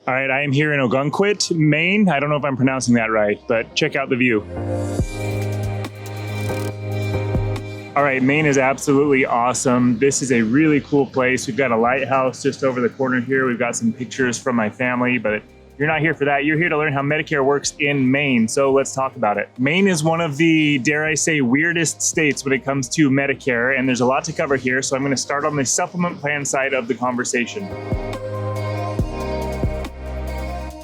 All right, I am here in Ogunquit, Maine. I don't know if I'm pronouncing that right, but check out the view. All right, Maine is absolutely awesome. This is a really cool place. We've got a lighthouse just over the corner here. We've got some pictures from my family, but you're not here for that. You're here to learn how Medicare works in Maine, so let's talk about it. Maine is one of the, dare I say, weirdest states when it comes to Medicare, and there's a lot to cover here, so I'm gonna start on the supplement plan side of the conversation.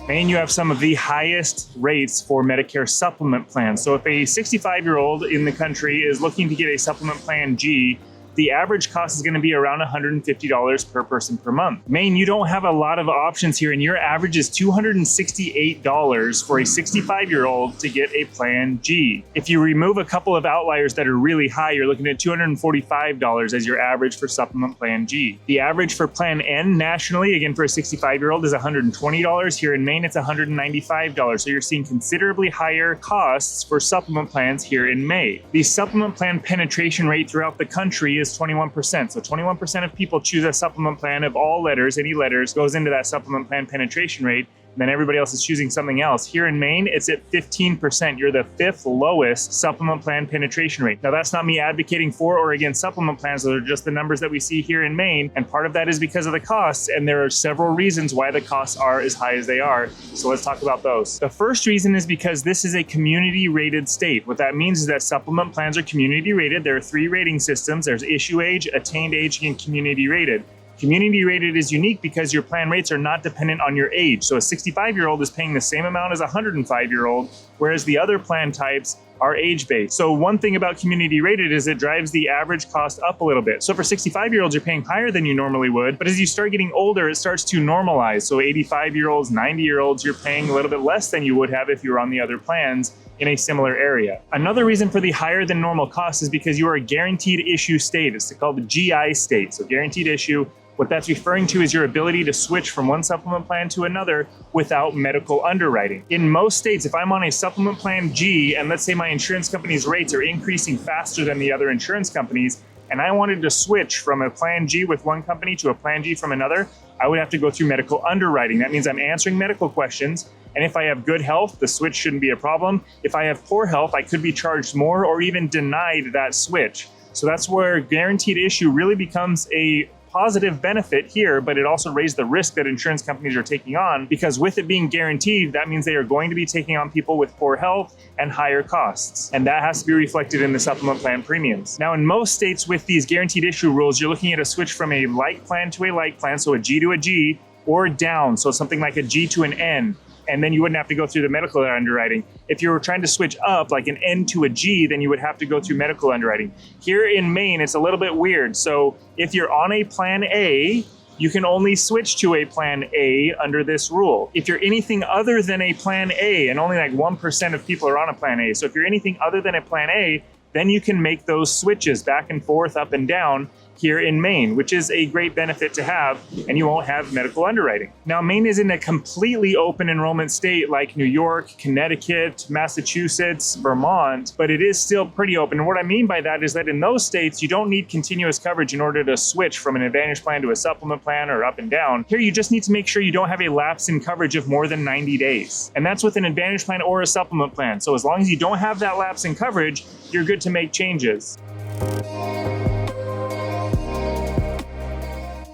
Maine, you have some of the highest rates for Medicare supplement plans. So if a 65-year-old in the country is looking to get a supplement plan G, the average cost is going to be around $150 per person per month. Maine, you don't have a lot of options here, and your average is $268 for a 65-year-old to get a Plan G. If you remove a couple of outliers that are really high, you're looking at $245 as your average for Supplement Plan G. The average for Plan N nationally, again for a 65-year-old, is $120. Here in Maine, it's $195. So you're seeing considerably higher costs for supplement plans here in Maine. The supplement plan penetration rate throughout the country is 21%. So 21% of people choose a supplement plan of all letters, any letters goes into that supplement plan penetration rate. And then everybody else is choosing something else. Here in Maine, it's at 15%. You're the fifth lowest supplement plan penetration rate. Now, that's not me advocating for or against supplement plans. Those are just the numbers that we see here in Maine. And part of that is because of the costs. And there are several reasons why the costs are as high as they are. So let's talk about those. The first reason is because this is a community rated state. What that means is that supplement plans are community rated. There are three rating systems. There's issue age, attained age, and community rated. Community rated is unique because your plan rates are not dependent on your age. So a 65-year-old is paying the same amount as a 105-year-old, whereas the other plan types are age-based. So one thing about community rated is it drives the average cost up a little bit. So for 65-year-olds, you're paying higher than you normally would, but as you start getting older, it starts to normalize. So 85-year-olds, 90-year-olds, you're paying a little bit less than you would have if you were on the other plans in a similar area. Another reason for the higher than normal cost is because you are a guaranteed issue state. It's called the GI state. So guaranteed issue. What that's referring to is your ability to switch from one supplement plan to another without medical underwriting. In most states, if I'm on a supplement plan G, and let's say my insurance company's rates are increasing faster than the other insurance companies, and I wanted to switch from a plan G with one company to a plan G from another, I would have to go through medical underwriting. That means I'm answering medical questions, and if I have good health, the switch shouldn't be a problem. If I have poor health, I could be charged more or even denied that switch. So that's where guaranteed issue really becomes a positive benefit here, but it also raised the risk that insurance companies are taking on, because with it being guaranteed, that means they are going to be taking on people with poor health and higher costs. And that has to be reflected in the supplement plan premiums. Now, in most states with these guaranteed issue rules, you're looking at a switch from a like plan to a like plan, so a G to a G, or down, so something like a G to an N. And then you wouldn't have to go through the medical underwriting. If you were trying to switch up like an N to a G, then you would have to go through medical underwriting. Here in Maine, it's a little bit weird. So if you're on a plan A, you can only switch to a plan A under this rule. If you're anything other than a plan A, and only like 1% of people are on a plan A. So if you're anything other than a plan A, then you can make those switches back and forth, up and down here in Maine, which is a great benefit to have, and you won't have medical underwriting. Now, Maine isn't a completely open enrollment state like New York, Connecticut, Massachusetts, Vermont, but it is still pretty open. And what I mean by that is that in those states, you don't need continuous coverage in order to switch from an Advantage plan to a supplement plan or up and down. Here, you just need to make sure you don't have a lapse in coverage of more than 90 days. And that's with an Advantage plan or a supplement plan. So as long as you don't have that lapse in coverage, you're good to make changes.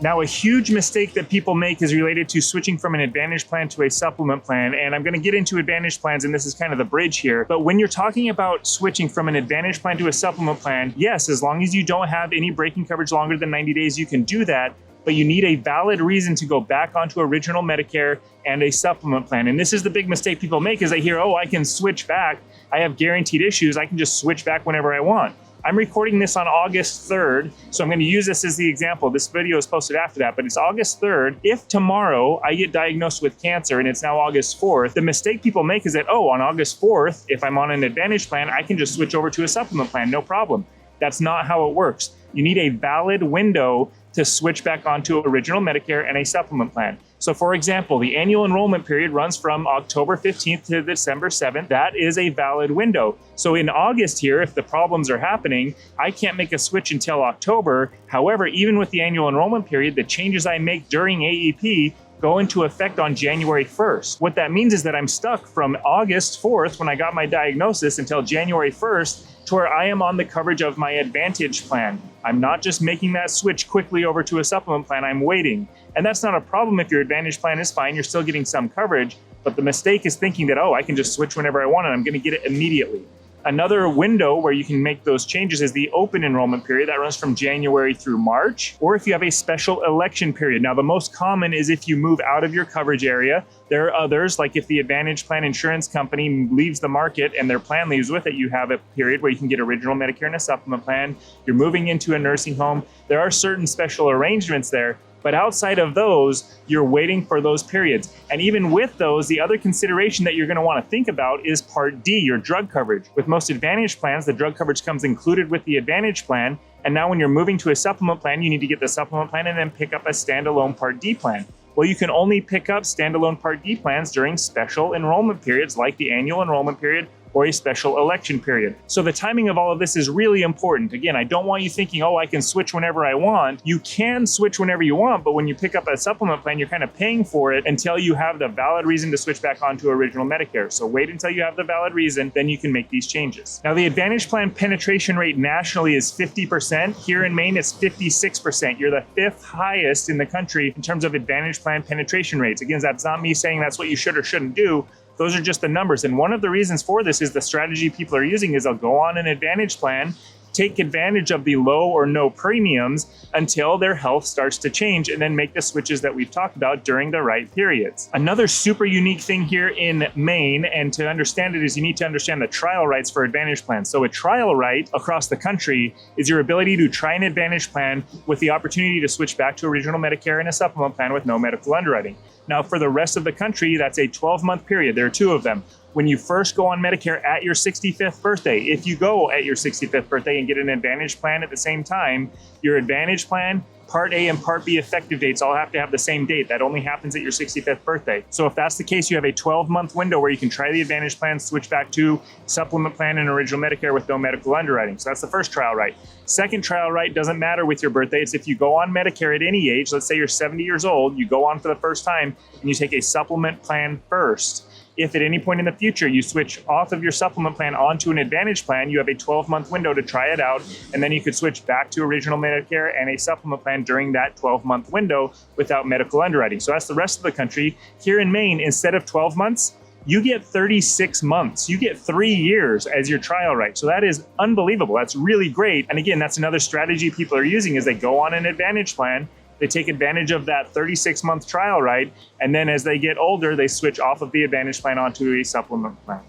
Now, a huge mistake that people make is related to switching from an Advantage plan to a supplement plan. And I'm going to get into Advantage plans, and this is kind of the bridge here. But when you're talking about switching from an Advantage plan to a supplement plan, yes, as long as you don't have any breaking coverage longer than 90 days, you can do that. But you need a valid reason to go back onto original Medicare and a supplement plan. And this is the big mistake people make, is they hear, oh, I can switch back. I have guaranteed issues. I can just switch back whenever I want. I'm recording this on August 3rd, so I'm going to use this as the example. This video is posted after that, but it's August 3rd. If tomorrow I get diagnosed with cancer and it's now August 4th, the mistake people make is that, oh, on August 4th, if I'm on an Advantage plan, I can just switch over to a supplement plan, no problem. That's not how it works. You need a valid window to switch back onto original Medicare and a supplement plan. So for example, the annual enrollment period runs from October 15th to December 7th. That is a valid window. So in August here, if the problems are happening, I can't make a switch until October. However, even with the annual enrollment period, the changes I make during AEP go into effect on January 1st. What that means is that I'm stuck from August 4th, when I got my diagnosis, until January 1st, to where I am on the coverage of my Advantage plan. I'm not just making that switch quickly over to a supplement plan, I'm waiting. And that's not a problem if your Advantage plan is fine, you're still getting some coverage, but the mistake is thinking that, oh, I can just switch whenever I want and I'm gonna get it immediately. Another window where you can make those changes is the open enrollment period that runs from January through March, or if you have a special election period. Now, the most common is if you move out of your coverage area. There are others, like if the Advantage Plan insurance company leaves the market and their plan leaves with it, you have a period where you can get original Medicare and a supplement plan. You're moving into a nursing home. There are certain special arrangements there. But outside of those, you're waiting for those periods. And even with those, the other consideration that you're going to want to think about is Part D, your drug coverage. With most Advantage plans, the drug coverage comes included with the Advantage plan. And now when you're moving to a supplement plan, you need to get the supplement plan and then pick up a standalone Part D plan. Well, you can only pick up standalone Part D plans during special enrollment periods like the annual enrollment period or a special election period. So the timing of all of this is really important. Again, I don't want you thinking, oh, I can switch whenever I want. You can switch whenever you want, but when you pick up a supplement plan, you're kind of paying for it until you have the valid reason to switch back onto original Medicare. So wait until you have the valid reason, then you can make these changes. Now, the Advantage Plan penetration rate nationally is 50%. Here in Maine, it's 56%. You're the 5th highest in the country in terms of Advantage Plan penetration rates. Again, that's not me saying that's what you should or shouldn't do. Those are just the numbers. And one of the reasons for this is the strategy people are using is they'll go on an Advantage plan, take advantage of the low or no premiums until their health starts to change, and then make the switches that we've talked about during the right periods. Another super unique thing here in Maine, and to understand it, is you need to understand the trial rights for Advantage plans. So a trial right across the country is your ability to try an Advantage plan with the opportunity to switch back to original Medicare and a supplement plan with no medical underwriting. Now, for the rest of the country, that's a 12-month period. There are 2 of them. When you first go on Medicare at your 65th birthday, if you go at your 65th birthday and get an Advantage plan at the same time, your Advantage plan, Part A and Part B effective dates all have to have the same date. That only happens at your 65th birthday. So if that's the case, you have a 12-month window where you can try the Advantage plan, switch back to supplement plan and original Medicare with no medical underwriting. So that's the first trial right. Second trial right doesn't matter with your birthday. It's if you go on Medicare at any age, let's say you're 70 years old, you go on for the first time and you take a supplement plan first. If at any point in the future you switch off of your supplement plan onto an Advantage plan, you have a 12-month window to try it out, and then you could switch back to original Medicare and a supplement plan during that 12-month window without medical underwriting. So that's the rest of the country. Here in Maine, instead of 12 months, you get 36 months. You get 3 years as your trial right. So that is unbelievable. That's really great. And again, that's another strategy people are using is they go on an Advantage plan, they take advantage of that 36-month trial right, and then as they get older, they switch off of the Advantage plan onto a supplement plan.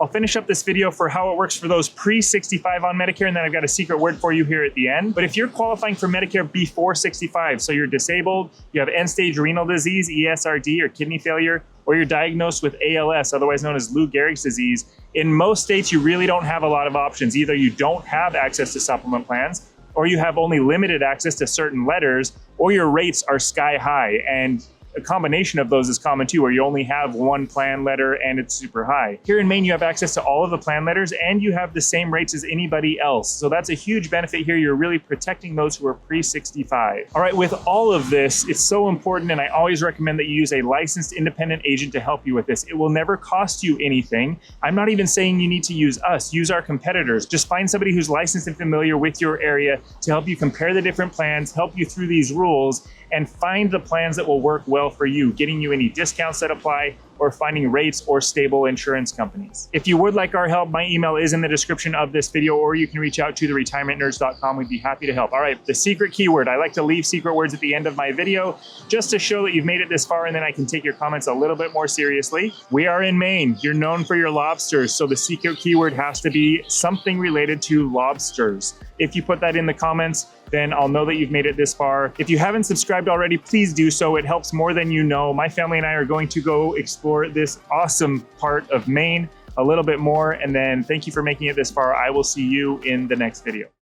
I'll finish up this video for how it works for those pre-65 on Medicare, and then I've got a secret word for you here at the end. But if you're qualifying for Medicare before 65, so you're disabled, you have end-stage renal disease, ESRD, or kidney failure, or you're diagnosed with ALS, otherwise known as Lou Gehrig's disease, in most states, you really don't have a lot of options. Either you don't have access to supplement plans, or you have only limited access to certain letters, or your rates are sky high. And a combination of those is common too, where you only have one plan letter and it's super high. Here in Maine, you have access to all of the plan letters and you have the same rates as anybody else. So that's a huge benefit here. You're really protecting those who are pre-65. All right, with all of this, it's so important, and I always recommend that you use a licensed independent agent to help you with this. It will never cost you anything. I'm not even saying you need to use us. Use our competitors. Just find somebody who's licensed and familiar with your area to help you compare the different plans, help you through these rules, and find the plans that will work well for you, getting you any discounts that apply, or finding rates or stable insurance companies. If you would like our help, my email is in the description of this video, or you can reach out to theretirementnerds.com. We'd be happy to help. All right, the secret keyword. I like to leave secret words at the end of my video just to show that you've made it this far, and then I can take your comments a little bit more seriously. We are in Maine. You're known for your lobsters, so the secret keyword has to be something related to lobsters. If you put that in the comments, then I'll know that you've made it this far. If you haven't subscribed already, please do so. It helps more than you know. My family and I are going to go explore this awesome part of Maine a little bit more. And then thank you for making it this far. I will see you in the next video.